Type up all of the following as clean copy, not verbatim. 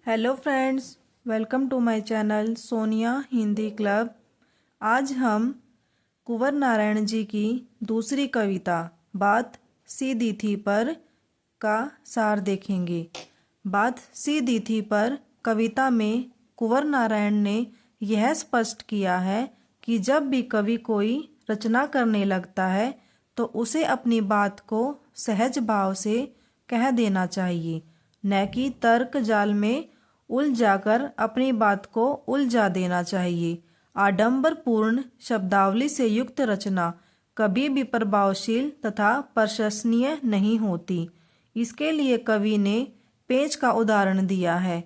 Hello friends, welcome to my channel Sonia Hindi club. आज हम कुंवर नारायण जी की दूसरी कविता बात सीधी थी पर का सार देखेंगे। बात सीधी थी पर कविता में कुंवर नारायण ने यह स्पष्ट किया है कि जब भी कवि कोई रचना करने लगता है तो उसे अपनी बात को सहज भाव से कह देना चाहिए, न कि तर्क जाल में उलझाकर अपनी बात को उलझा देना चाहिए। आडंबरपूर्ण शब्दावली से युक्त रचना कभी भी प्रभावशील तथा प्रशंसनीय नहीं होती। इसके लिए कवि ने पेच का उदाहरण दिया है।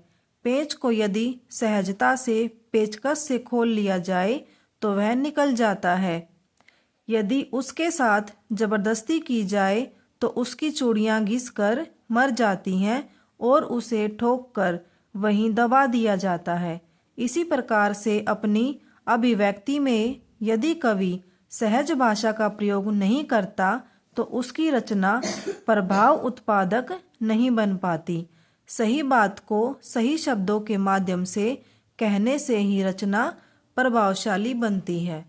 पेच को यदि सहजता से पेचकस से खोल लिया जाए तो वह निकल जाता है, यदि उसके साथ जबरदस्ती की जाए तो उसकी चूड़ियां घिसकर मर जाती हैं और उसे ठोक कर वहीं दबा दिया जाता है। इसी प्रकार से अपनी अभिव्यक्ति में यदि कवि सहज भाषा का प्रयोग नहीं करता तो उसकी रचना प्रभाव उत्पादक नहीं बन पाती। सही बात को सही शब्दों के माध्यम से कहने से ही रचना प्रभावशाली बनती है।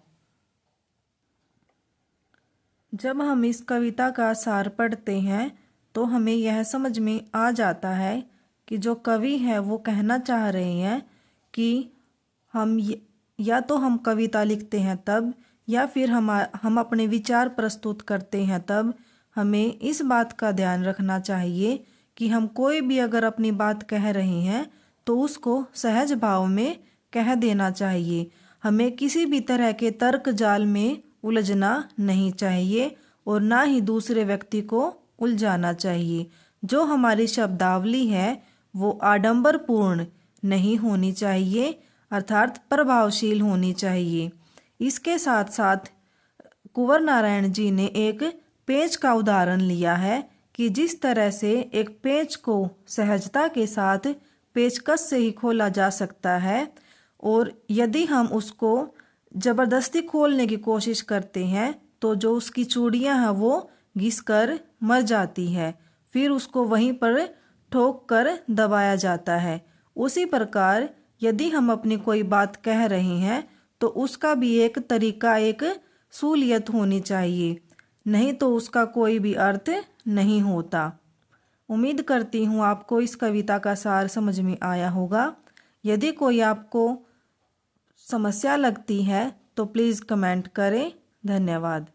जब हम इस कविता का सार पढ़ते हैं तो हमें यह समझ में आ जाता है कि जो कवि है वो कहना चाह रहे हैं कि या तो हम कविता लिखते हैं तब, या फिर हम अपने विचार प्रस्तुत करते हैं तब हमें इस बात का ध्यान रखना चाहिए कि हम कोई भी अगर अपनी बात कह रहे हैं तो उसको सहज भाव में कह देना चाहिए। हमें किसी भी तरह के तर्क जाल में उलझना नहीं चाहिए और ना ही दूसरे व्यक्ति को उलझाना चाहिए। जो हमारी शब्दावली है वो आडंबरपूर्ण नहीं होनी चाहिए, अर्थात प्रभावशील होनी चाहिए। इसके साथ साथ कुंवर नारायण जी ने एक पेच का उदाहरण लिया है कि जिस तरह से एक पेच को सहजता के साथ पेचकस से ही खोला जा सकता है, और यदि हम उसको जबरदस्ती खोलने की कोशिश करते हैं तो जो उसकी चूड़ियां हैं वो घिसकर मर जाती है, फिर उसको वहीं पर ठोक कर दबाया जाता है। उसी प्रकार यदि हम अपनी कोई बात कह रहे हैं तो उसका भी एक तरीका, एक सूलियत होनी चाहिए, नहीं तो उसका कोई भी अर्थ नहीं होता। उम्मीद करती हूँ आपको इस कविता का सार समझ में आया होगा। यदि कोई आपको समस्या लगती है तो प्लीज़ कमेंट करें। धन्यवाद।